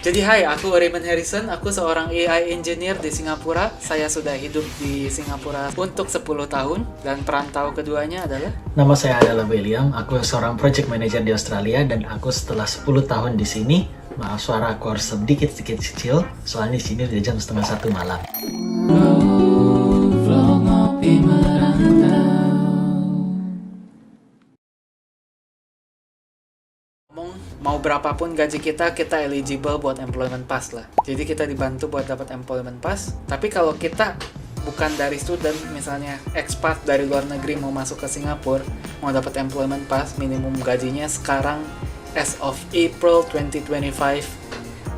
Jadi hai, aku Raymond Harrison, aku seorang AI engineer di Singapura. Saya sudah hidup di Singapura untuk 10 tahun dan perantau keduanya adalah Nama saya adalah William, aku seorang project manager di Australia dan aku setelah 10 tahun di sini. Maaf suara aku harus sedikit kecil, soalnya di sini udah jam 12:30 malam. mau berapapun gaji kita eligible buat employment pass lah. Jadi kita dibantu buat dapat employment pass. Tapi kalau kita bukan dari student, misalnya expat dari luar negeri mau masuk ke Singapura, mau dapat employment pass, minimum gajinya sekarang as of April 2025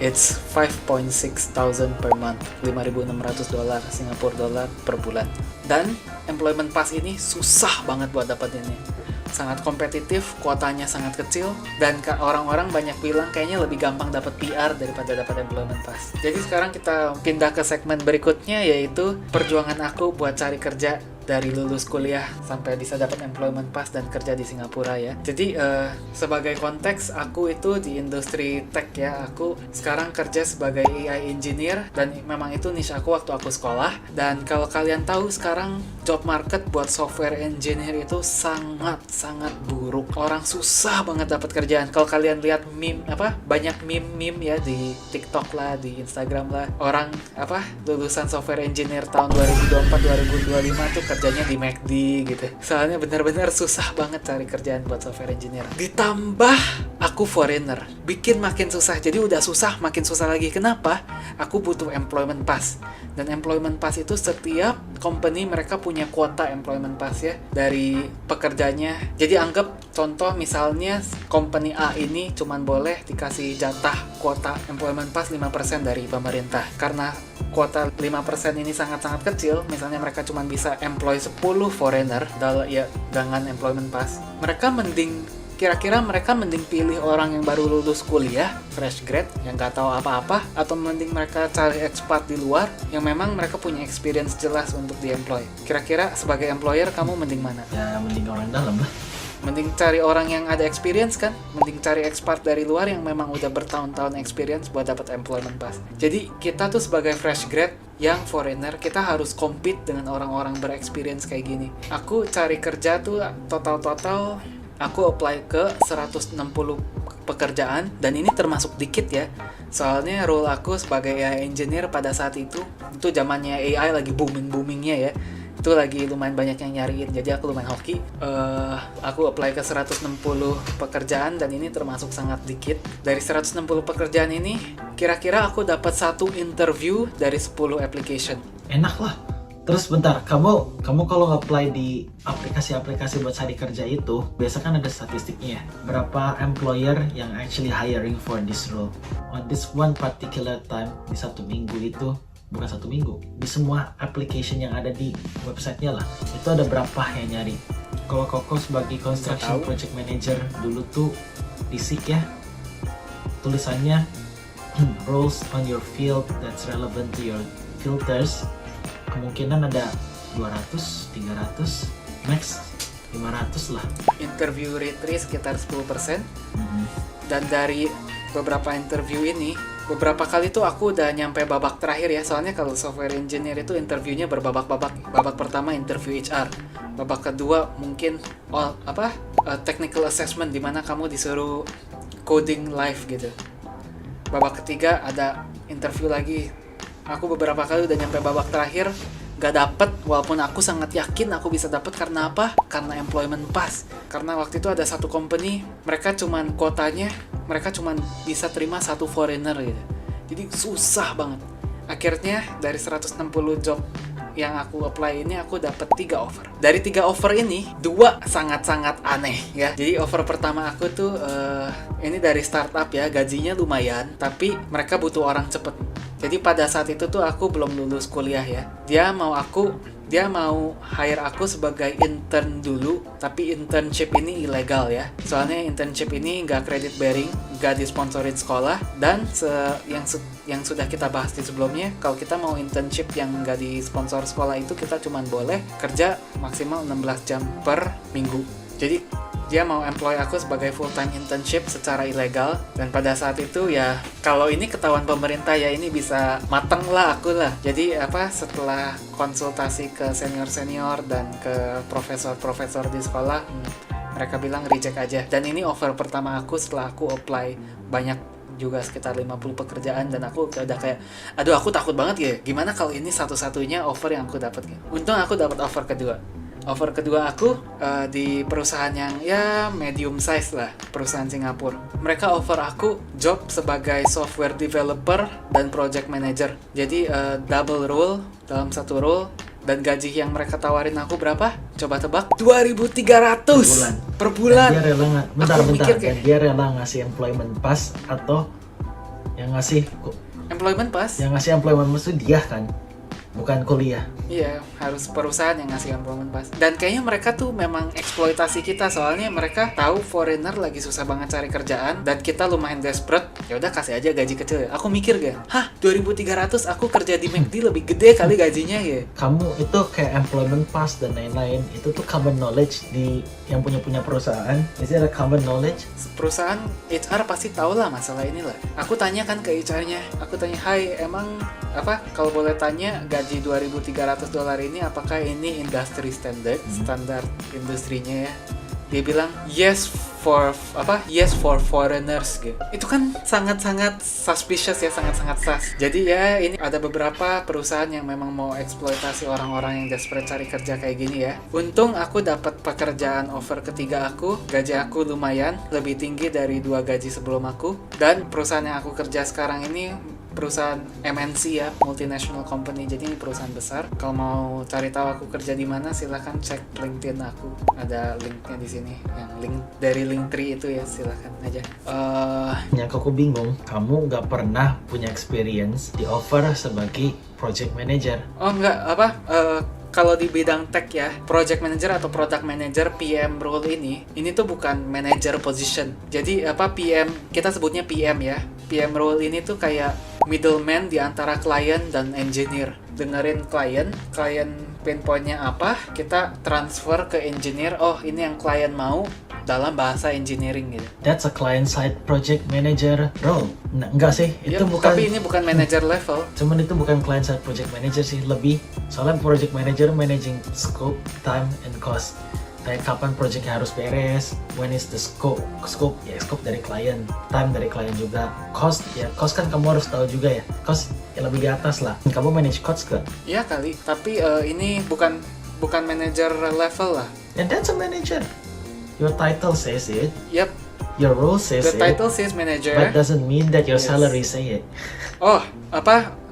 it's 5.6 thousand per month, $5.600 Singapura dollar per bulan. Dan employment pass ini susah banget buat dapetinnya. Sangat kompetitif, kuotanya sangat kecil, dan orang-orang banyak bilang kayaknya lebih gampang dapat PR daripada dapat employment pass. Jadi sekarang kita pindah ke segmen berikutnya, yaitu perjuangan aku buat cari kerja dari lulus kuliah sampai bisa dapat employment pass dan kerja di Singapura ya. Jadi sebagai konteks, aku itu di industri tech ya. Aku sekarang kerja sebagai AI engineer dan memang itu niche aku waktu aku sekolah. Dan kalau kalian tahu sekarang job market buat software engineer itu sangat buruk. Orang susah banget dapat kerjaan. Kalau kalian lihat banyak meme ya di TikTok lah, di Instagram lah. Orang lulusan software engineer tahun 2024 2025 tuh kerjanya di McD gitu. Soalnya benar-benar susah banget cari kerjaan buat software engineer. Ditambah aku foreigner, bikin makin susah. Jadi udah susah, makin susah lagi. Kenapa? Aku butuh employment pass. Dan employment pass itu setiap company mereka punya kuota employment pass ya dari pekerjanya. Jadi anggap contoh misalnya company A ini cuman boleh dikasih jatah kuota employment pass 5% dari pemerintah. Karena kuota 5% ini sangat-sangat kecil, misalnya mereka cuma bisa employ 10 foreigner dengan employment pass. Kira-kira mereka mending pilih orang yang baru lulus kuliah, fresh grad, yang nggak tahu apa-apa, atau mending mereka cari expat di luar yang memang mereka punya experience jelas untuk di-employ. Kira-kira sebagai employer kamu mending mana? Ya mending orang dalam lah. Mending cari orang yang ada experience kan? Mending cari expat dari luar yang memang udah bertahun-tahun experience buat dapat employment pass. Jadi kita tuh sebagai fresh grad yang foreigner, kita harus compete dengan orang-orang berexperience kayak gini. Aku cari kerja tuh total aku apply ke 160 pekerjaan, dan ini termasuk dikit ya. Soalnya role aku sebagai AI engineer pada saat itu zamannya AI lagi boomingnya ya. Itu lagi lumayan banyak yang nyariin, jadi aku lumayan hoki. Aku apply ke 160 pekerjaan dan ini termasuk sangat dikit. Dari 160 pekerjaan ini, kira-kira aku dapat 1 interview dari 10 application. Enak lah. Terus bentar, kamu kalau apply di aplikasi-aplikasi buat cari kerja itu, biasa kan ada statistiknya. Berapa employer yang actually hiring for this role. On this one particular time, di 1 minggu itu, bukan 1 minggu, di semua application yang ada di websitenya lah, itu ada berapa yang nyari. Kalau Koko sebagai construction project manager dulu tuh di SIK ya, tulisannya roles on your field that's relevant to your filters, kemungkinan ada 200, 300, max 500 lah. Interview rate sekitar 10%. Dan dari beberapa interview ini, beberapa kali tuh aku udah nyampe babak terakhir ya. Soalnya kalau software engineer itu interviewnya berbabak-babak. Babak pertama interview HR, babak kedua mungkin technical assessment di mana kamu disuruh coding live gitu. Babak ketiga ada interview lagi. Aku beberapa kali udah nyampe babak terakhir, gak dapet, walaupun aku sangat yakin aku bisa dapet. Karena apa? Karena employment pass. Karena waktu itu ada satu company, mereka cuman bisa terima 1 foreigner gitu. Jadi susah banget. Akhirnya dari 160 job yang aku apply ini, aku dapet 3 offer. Dari 3 offer ini, 2 sangat-sangat aneh ya. Jadi offer pertama aku tuh ini dari startup ya, gajinya lumayan, tapi mereka butuh orang cepet. Jadi pada saat itu tuh aku belum lulus kuliah ya. Dia mau hire aku sebagai intern dulu, tapi internship ini ilegal ya. Soalnya internship ini nggak credit bearing, nggak disponsorin sekolah, dan yang sudah kita bahas di sebelumnya, kalau kita mau internship yang nggak disponsor sekolah itu kita cuma boleh kerja maksimal 16 jam per minggu. Jadi dia mau employ aku sebagai full time internship secara ilegal. Dan pada saat itu ya kalau ini ketahuan pemerintah ya ini bisa mateng lah aku lah. Jadi setelah konsultasi ke senior dan ke profesor di sekolah, mereka bilang reject aja. Dan ini offer pertama aku setelah aku apply banyak juga, sekitar 50 pekerjaan, dan aku udah kayak aduh aku takut banget ya, gimana kalau ini satu-satunya offer yang aku dapat gitu. Untung aku dapat offer kedua aku di perusahaan yang ya medium size lah, perusahaan Singapura. Mereka offer aku job sebagai software developer dan project manager. Jadi double role dalam satu role. Dan gaji yang mereka tawarin aku berapa? Coba tebak. 2.300 per bulan. Dan dia rela bentar. Kayak, Dan dia rela ngasih employment pass atau yang ngasih employment pass? Yang ngasih employment pass itu dia kan, bukan kuliah. Iya, harus perusahaan yang ngasih employment pass. Dan kayaknya mereka tuh memang eksploitasi kita, soalnya mereka tahu foreigner lagi susah banget cari kerjaan dan kita lumayan desperate. Ya udah kasih aja gaji kecil. Aku mikir gak, 2.300 aku kerja di McD lebih gede kali gajinya ya. Kamu itu kayak employment pass dan lain-lain, itu tuh common knowledge di yang punya perusahaan. Is it a common knowledge? Perusahaan HR pasti tahu lah masalah inilah. Aku tanya kan ke HR-nya. Aku tanya, "Hai, emang kalau boleh tanya gaji $2.300 ini apakah ini industry standard, standar industrinya ya?" Dia bilang yes for foreigners gitu. Itu kan sangat-sangat suspicious ya, sangat-sangat sus. Jadi ya ini ada beberapa perusahaan yang memang mau eksploitasi orang-orang yang desperate cari kerja kayak gini ya. Untung aku dapat pekerjaan offer ketiga aku, gaji aku lumayan lebih tinggi dari 2 gaji sebelum aku. Dan perusahaan yang aku kerja sekarang ini perusahaan MNC ya, multinational company, jadi ini perusahaan besar. Kalau mau cari tahu aku kerja di mana, silahkan cek LinkedIn aku, ada linknya di sini, yang link dari Linktree itu ya, silahkan aja. Yang aku bingung, kamu nggak pernah punya experience di offer sebagai project manager. Oh enggak, kalau di bidang tech ya, project manager atau product manager PM role ini tuh bukan manager position. Jadi PM, kita sebutnya PM ya. PM role ini tuh kayak middleman di antara klien dan engineer. Dengerin klien pain point-nya apa, kita transfer ke engineer, oh ini yang klien mau dalam bahasa engineering gitu. That's a client side project manager role. Nah, enggak sih, itu bukan. Tapi ini bukan manager level. Cuman itu bukan client side project manager sih, lebih soalnya project manager managing scope, time, and cost. Kayak kapan projectnya harus beres, when is the scope dari klien, time dari klien juga, cost kan kamu harus tahu juga ya, cost yang lebih di atas lah. Kamu manage cost gak? Iya kali, tapi ini bukan manager level lah. And that's a manager. Your title says it. Yep. Your role says it. The title says manager. But doesn't mean that your salary say it. Oh,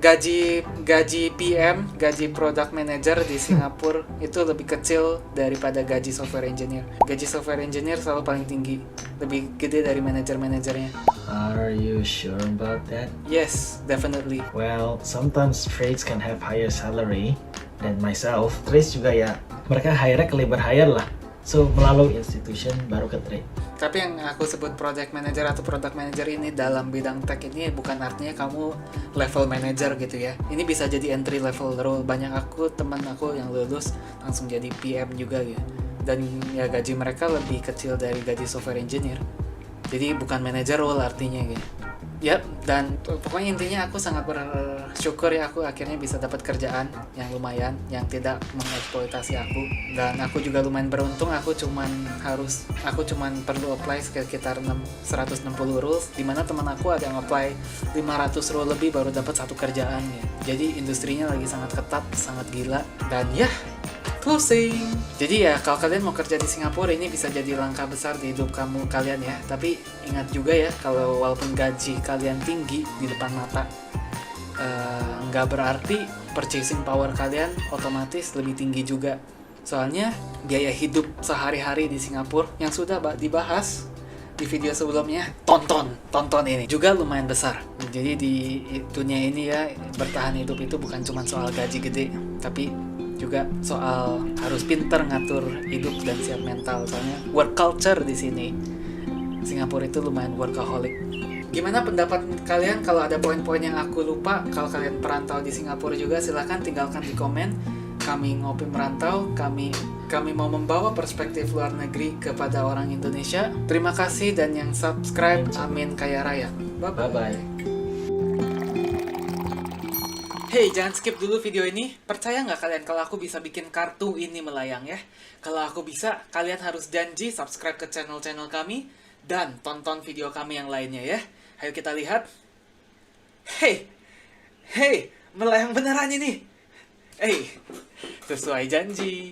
gaji PM, gaji product manager di Singapura itu lebih kecil daripada gaji software engineer. Gaji software engineer selalu paling tinggi, lebih gede dari manajernya. Are you sure about that? Yes, definitely. Well, sometimes trades can have higher salary than myself. Trades juga ya, mereka hire ke labor hire lah. So, melalui institution baru ke trade. Tapi yang aku sebut project manager atau product manager ini dalam bidang tech ini bukan artinya kamu level manager gitu ya. Ini bisa jadi entry level role. Banyak teman aku yang lulus langsung jadi PM juga gitu. Dan ya gaji mereka lebih kecil dari gaji software engineer. Jadi bukan manager role artinya gitu. Yap, dan pokoknya intinya aku sangat bersyukur ya aku akhirnya bisa dapat kerjaan yang lumayan, yang tidak mengeksploitasi aku. Dan aku juga lumayan beruntung, aku cuman perlu apply sekitar 160 rules, dimana teman aku ada yang apply 500 rule lebih baru dapat satu kerjaan ya. Jadi industrinya lagi sangat ketat, sangat gila, dan ya closing. Jadi ya kalau kalian mau kerja di Singapura ini bisa jadi langkah besar di hidup kalian ya. Tapi ingat juga ya kalau walaupun gaji kalian tinggi di depan mata, nggak berarti purchasing power kalian otomatis lebih tinggi juga. Soalnya biaya hidup sehari-hari di Singapura yang sudah dibahas di video sebelumnya, tonton ini juga lumayan besar. Jadi di dunia ini ya bertahan hidup itu bukan cuma soal gaji gede, tapi juga soal harus pinter ngatur hidup dan siap mental. Soalnya work culture di sini Singapura itu lumayan workaholic. Gimana pendapat kalian? Kalau ada poin-poin yang aku lupa, kalau kalian perantau di Singapura juga silahkan tinggalkan di komen. Kami ngopi merantau, kami Kami mau membawa perspektif luar negeri kepada orang Indonesia. Terima kasih dan yang subscribe, amin kaya raya. Bye-bye. Hey, jangan skip dulu video ini. Percaya nggak kalian kalau aku bisa bikin kartu ini melayang ya? Kalau aku bisa, kalian harus janji subscribe ke channel-channel kami dan tonton video kami yang lainnya ya. Ayo kita lihat. Hey, melayang beneran ini. Sesuai janji.